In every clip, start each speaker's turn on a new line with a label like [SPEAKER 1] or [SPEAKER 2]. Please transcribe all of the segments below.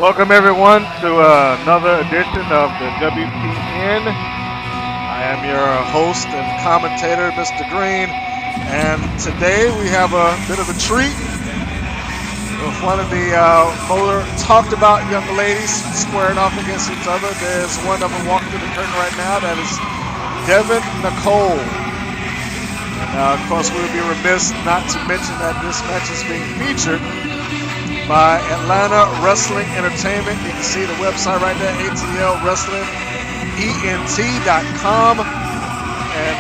[SPEAKER 1] Welcome everyone to another edition of the WPN. I am your host and commentator, Mr. Green, and today we have a bit of a treat with one of the more talked about young ladies squaring off against each other. There's one of them walking through the curtain right now. That is Devyn Nicole. And of course, we would be remiss not to mention that this match is being featured by Atlanta Wrestling Entertainment. You can see the website right there, atlwrestlingent.com, and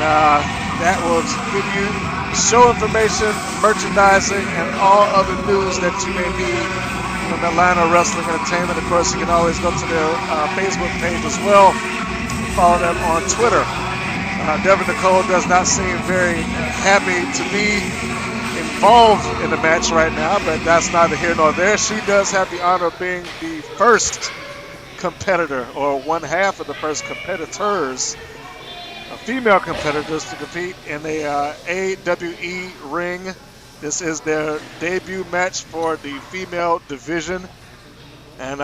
[SPEAKER 1] that will give you show information, merchandising, and all other news that you may need from Atlanta Wrestling Entertainment. Of course, you can always go to their Facebook page as well. Follow them on Twitter. Devyn Nicole does not seem very happy to be involved in the match right now, but that's neither here nor there. She does have the honor of being the first competitor, or one half of the first competitors, female competitors, to compete in the AWE ring. This is their debut match for the female division, and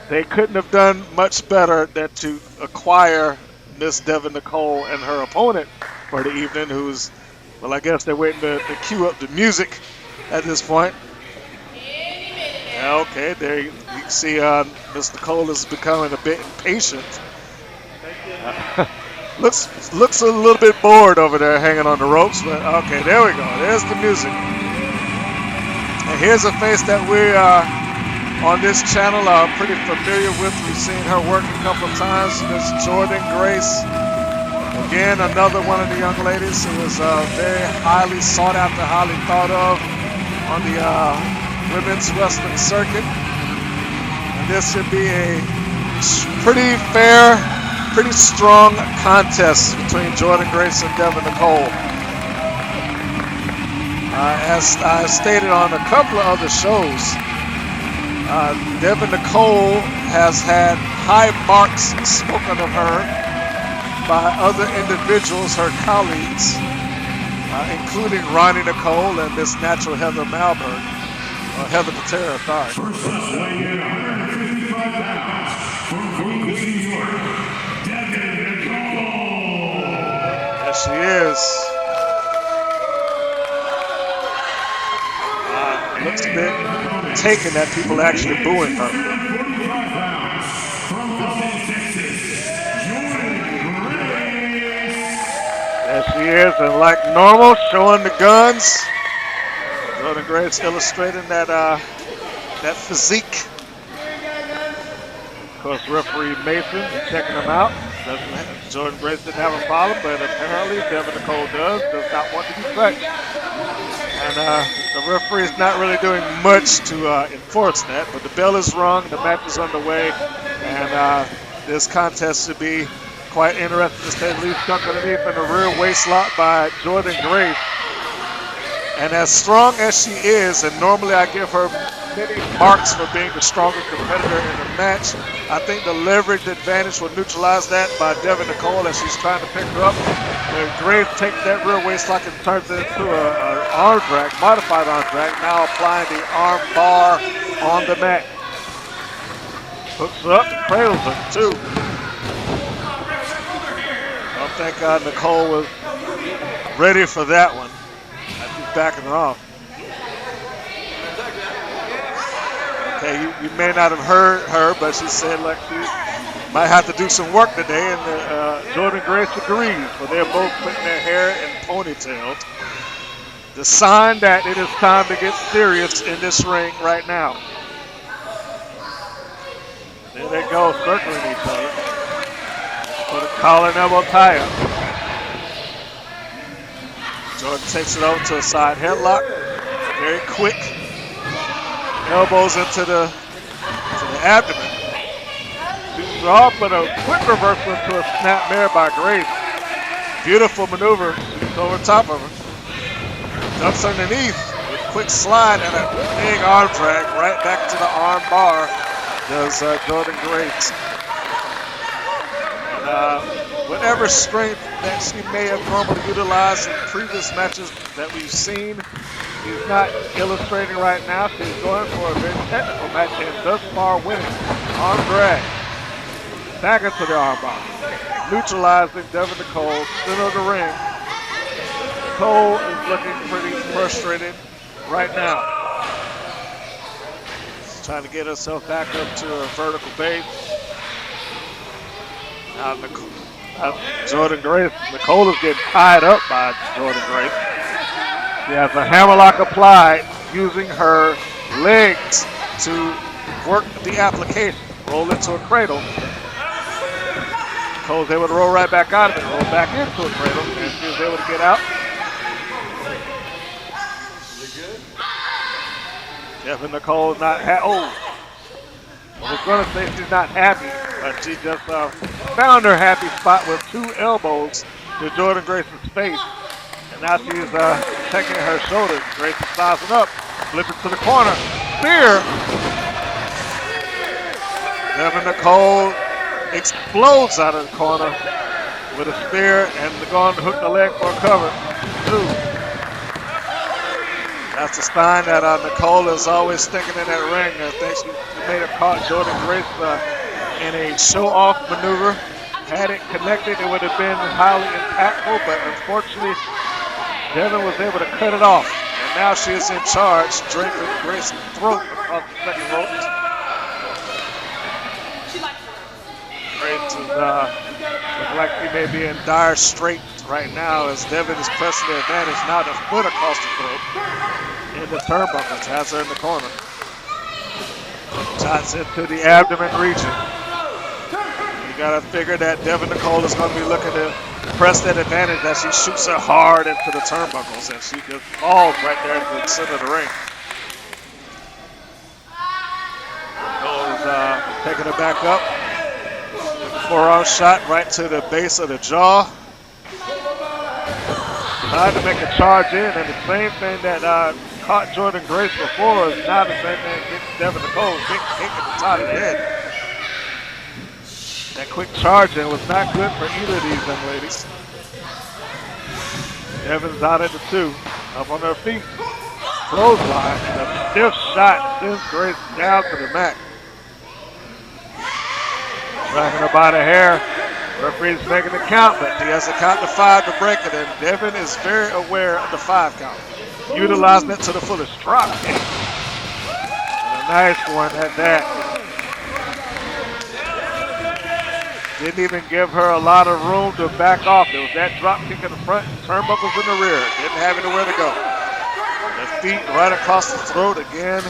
[SPEAKER 1] they couldn't have done much better than to acquire Miss Devyn Nicole and her opponent for the evening, who's, well, I guess they're waiting to cue up the music at this point. Okay, there you can see Miss Nicole is becoming a bit impatient. Looks a little bit bored over there hanging on the ropes, but okay, there we go. There's the music. And here's a face that we on this channel are pretty familiar with. We've seen her work a couple of times. Miss Jordynne Grace. Again, another one of the young ladies who is very highly sought after, highly thought of on the women's wrestling circuit. And this should be a pretty fair, pretty strong contest between Jordynne Grace and Devyn Nicole. As I stated on a couple of other shows, Devyn Nicole has had high marks spoken of her by other individuals, her colleagues, including Ronnie Nicole and Miss Natural Heather Malberg, or Heather Patera, sorry.
[SPEAKER 2] First up, weighing in 155 pounds from Queens, New York, Devyn Nicole.
[SPEAKER 1] There she is. Looks a bit taken that people are actually booing her.
[SPEAKER 2] 45 pounds from Austin, Texas, Jordynne Grace.
[SPEAKER 1] There she is, and like normal, showing the guns. Jordynne Grace illustrating that that physique. Of course, referee Mason is checking them out. Jordynne Grace didn't have a problem, but apparently Devyn Nicole does not want to be touched. And the referee is not really doing much to enforce that, but the bell is rung, the match is underway, and this contest should be quite interesting, to say the least. Stuck underneath in the rear waist lock by Jordynne Grace. And as strong as she is, and normally I give her many marks for being the stronger competitor in the match, I think the leverage advantage will neutralize that by Devyn Nicole as she's trying to pick her up. But Grace takes that rear waist lock and turns it into an arm drag, modified arm drag, now applying the arm bar on the mat. Hooks her up and cradles her too. I don't think Nicole was ready for that one. She's backing her off. Okay, you may not have heard her, but she said like she might have to do some work today, and Jordynne Grace agrees, for they're both putting their hair in ponytails. The sign that it is time to get serious in this ring right now. There they go, circling each other. For the collar and elbow tie-up. Jordynne takes it over to a side headlock. Very quick. Elbows into the abdomen. Shoots her off, but a quick reversal into a snapmare by Grace. Beautiful maneuver. Shoots over top of her. Jumps underneath with a quick slide and a big arm drag right back to the arm bar. Does Jordynne Grace. And whatever strength that she may have normally utilized in previous matches that we've seen, She's not illustrating right now. She's going for a very technical match and thus far winning. Arm drag. Back into the armbar. Neutralizing Devyn Nicole, center of the ring. Nicole is looking pretty frustrated right now. She's trying to get herself back up to her vertical base. Now Jordynne Grace. Nicole is getting tied up by Jordynne Grace. She has a hammerlock applied using her legs to work the application. Roll into a cradle. Nicole's able to roll right back out of it, roll back into a cradle, and she was able to get out. Devyn Nicole is not happy. I was going to say she's not happy, but she just found her happy spot with 2 elbows to Jordynne Grace's face. And now she's checking her shoulders. Grace is sizing up, flipping to the corner. Spear! Devyn Nicole explodes out of the corner with a spear and going to hook the leg for a cover. 2. That's a sign that Nicole is always sticking in that ring. I think she may have caught Jordynne Grace in a show-off maneuver. Had it connected, it would have been highly impactful, but unfortunately, Devyn was able to cut it off. And now she is in charge, draping Grace's throat across the second rope. Grace is looking like she may be in dire straits right now as Devyn is pressing the advantage. Now the foot across the throat. In the turnbuckles, has her in the corner. Shots into the abdomen region. You gotta figure that Devyn Nicole is gonna be looking to press that advantage as she shoots her hard into the turnbuckles and she just falls right there into the center of the ring. Nicole is taking it back up. Forearm shot right to the base of the jaw. Tried to make a charge in, and the same thing that caught Jordynne Grace before is now the same thing getting Devyn Nicole kick at the top of the head. That quick charge in was not good for either of these young ladies. Devyn's out at the 2, up on her feet. Clothesline, and a stiff shot sends Grace down to the mat. Dragging her by the hair. Referee's making the count, but he has to count to 5 to break it, and Devyn is very aware of the 5 count. Utilizing it to the fullest. Drop kick. And a nice one at that. Didn't even give her a lot of room to back off. There was that drop kick in the front, turnbuckles in the rear. Didn't have anywhere to go. The feet right across the throat again.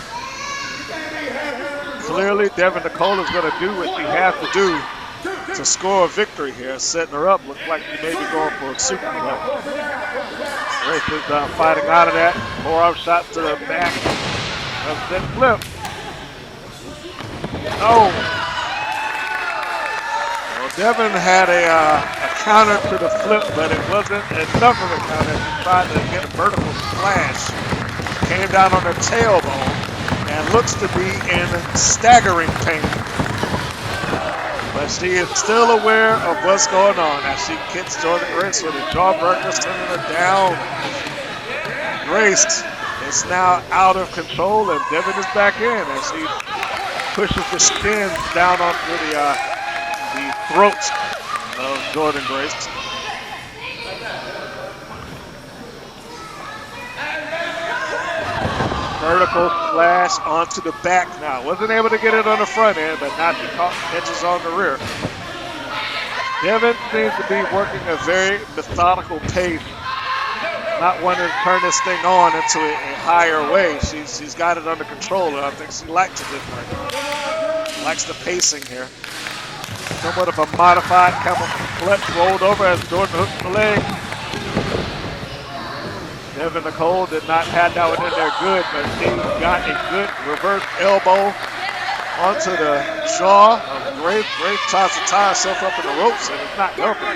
[SPEAKER 1] Clearly, Devyn Nicole is going to do what she has to do to score a victory here. Setting her up. Looks like she may be going for a superplex. Grace is fighting out of that. Forearm shot to the back. Upset flip. Oh. Well, Devyn had a counter to the flip, but it wasn't enough of a counter. She tried to get a vertical splash. Came down on her tailbone and looks to be in staggering pain. But she is still aware of what's going on as she kicks Jordynne Grace with a jawbreaker, sending her down. Grace is now out of control, and Devyn is back in as she pushes the shins down onto the throat of Jordynne Grace. Vertical splash onto the back now. Wasn't able to get it on the front end, but now she caught edges on the rear. Devyn seems to be working a very methodical pace. Not wanting to turn this thing on into a higher way. She's got it under control, and I think she likes it this way. Likes the pacing here. Somewhat of a modified camel clutch rolled over as Jordynne hooks the leg. Devyn Nicole did not have that one in there good, but she got a good reverse elbow onto the jaw of Grace. Grace tries to tie herself up in the ropes, and it's not helping.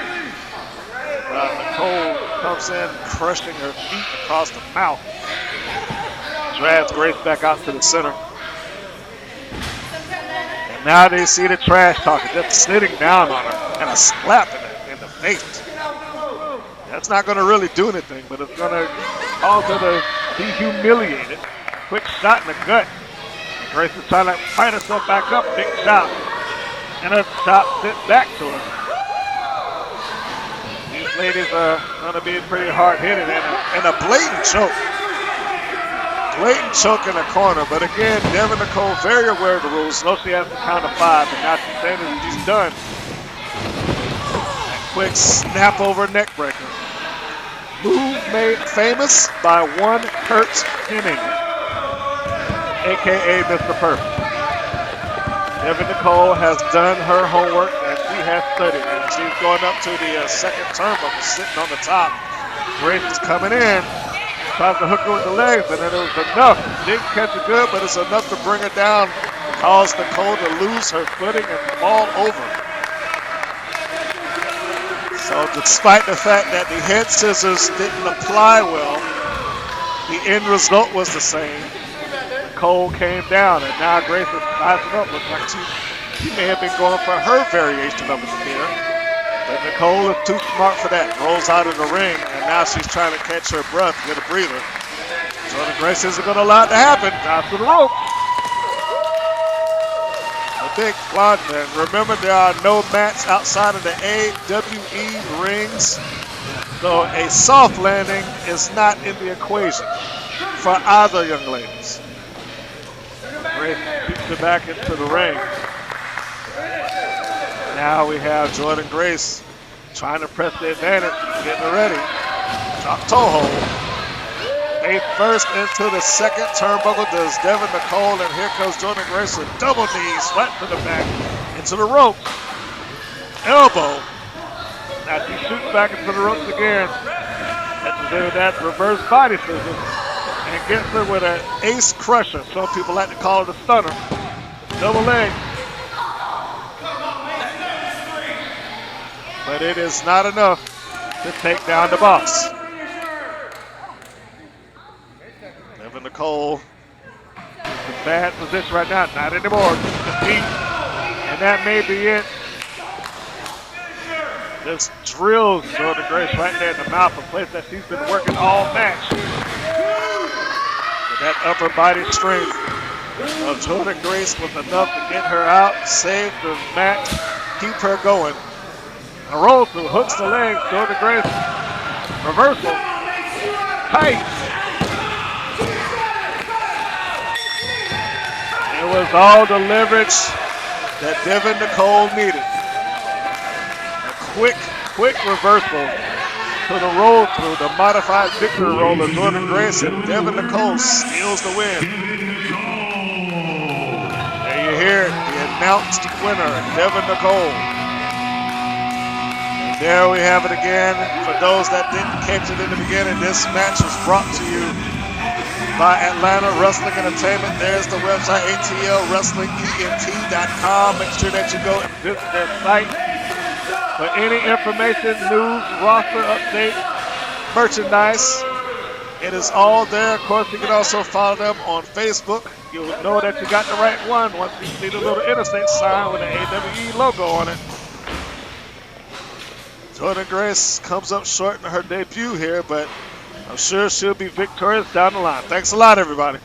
[SPEAKER 1] Nicole comes in, crushing her feet across the mouth. Drags Grace back out to the center. And now they see the trash talking, just sitting down on her, and a slap in the face. That's not going to really do anything, but it's going to cause her to
[SPEAKER 3] be humiliated. Quick shot in the gut. Grace is trying to fight herself back up. Big shot. And a shot sent back to her. These ladies are going to be pretty hard-hitted.
[SPEAKER 1] And a blatant choke. Blatant choke in the corner. But again, Devyn Nicole very aware of the rules.
[SPEAKER 3] So she has to count to 5, and now she's saying that she's done.
[SPEAKER 1] Quick snap over neck breaker. Move made famous by one Kurt Hennig,
[SPEAKER 3] a.k.a. Mr. Perfect.
[SPEAKER 1] Devyn Nicole has done her homework and she has studied. And she's going up to the second turnbuckle, sitting on the top. Grace is coming in. Tries to hook her with the legs, and then it was enough. Didn't catch it good, but it's enough to bring her down. Cause Nicole to lose her footing and fall over. So despite the fact that the head scissors didn't apply well, the end result was the same.
[SPEAKER 3] Nicole came down, and now Grace is sizing up.
[SPEAKER 1] Looks like she may have been going for her variation of it here. But Nicole is too smart for that. Rolls out of the ring, and now she's trying to catch her breath, get a breather. Jordynne Grace isn't going to allow it to happen.
[SPEAKER 3] Now to the rope.
[SPEAKER 1] A big plunge, and remember there are no mats outside of the AWE rings. So a soft landing is not in the equation for either young ladies.
[SPEAKER 3] Grace keeps it back into the ring.
[SPEAKER 1] Now we have Jordynne Grace trying to press the advantage, getting her ready. Drop toe hold. Face first into the second turnbuckle does Devyn Nicole, and here comes Jordynne Grace with double knees, flat to the back, into the rope. Elbow.
[SPEAKER 3] Now she shoots back into the ropes again. At the end of that reverse body scissors. And gets her with an
[SPEAKER 1] ace crusher. Some people like to call it a stunner.
[SPEAKER 3] double leg.
[SPEAKER 1] But it is not enough to take down the boss. Devyn Nicole.
[SPEAKER 3] In a bad position right now. Not anymore. Defeat. And that may be it.
[SPEAKER 1] Just drills
[SPEAKER 3] Jordynne Grace right there in the mouth, a place that she's been working all match.
[SPEAKER 1] That upper body strength of Jordynne Grace was enough to get her out, save the match, keep her going.
[SPEAKER 3] A roll through, hooks the legs, Jordynne Grace. Reversal. Tight.
[SPEAKER 1] It was all the leverage that Devyn Nicole needed. A quick reversal to the roll through, the modified victory roll of Jordynne Grace, and Devyn Nicole steals the win. There you hear it, the announced winner, Devyn Nicole. And there we have it again. For those that didn't catch it in the beginning, this match was brought to you by Atlanta Wrestling Entertainment. There's the website, atlwrestlingent.com. Make sure that you go and visit their site for any information, news, roster update, merchandise. It is all there. Of course, you can also follow them on Facebook. You'll know that you got the right one once you see the little interstate sign with the AWE logo on it. Jordynne Grace comes up short in her debut here, but I'm sure she'll be victorious down the line. Thanks a lot, everybody.